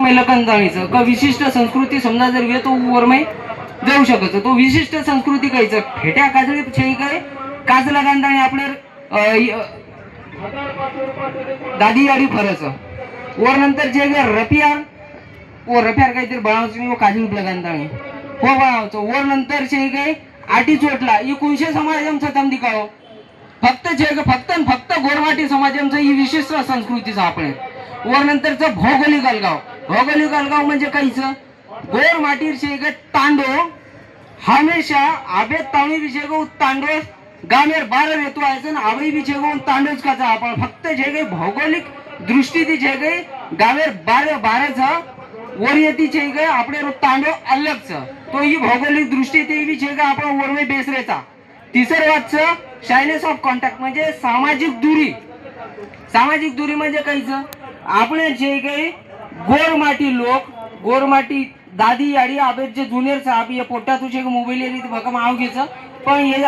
पहिलं कंदाळीचं का विशिष्ट संस्कृती समजा जर वे तो वरमै जाऊ शकत तो विशिष्ट संस्कृती कायचं फेट्या काजळी छे काय काजला गांधाणी आपल्या दादी आडी फरच वर नंतर जे रपिया ओ रफ्यार काहीतरी बळावचं काजू गांधाणी हो बळावचं वर नंतर जे काय आटी चोटला 1900 समाजमचा तम दिकाव फक्त जे फक्त गोरवाटी समाजमचं ही विशिष्ट संस्कृतीचा आपण वर नंतरचं भौगोलिक अलगाव म्हणजे काहीच गोर माटीर शे तांडो हमेशा आबे तावणी विषय गो तांडो गामेर बार येतो आहे ना आवडी विषय गो तांडोच काचा आपण फक्त जे काही भौगोलिक दृष्टी ती जे काही गामेर बाराचा वर येतीचे काही आपले तांडो अलगच तो ही भौगोलिक दृष्टी ते विषय का आपण वरवे बेसरेचा तिसरं वाचचं शायनेस ऑफ कॉन्टॅक्ट म्हणजे सामाजिक दूरी म्हणजे काहीच आपण जे काही गोरमाटी दादी आडी आबे जे ज्युनियर साहेब या पोटा तुझे मोबाईल येईल भका माव घ्यायचं पण हे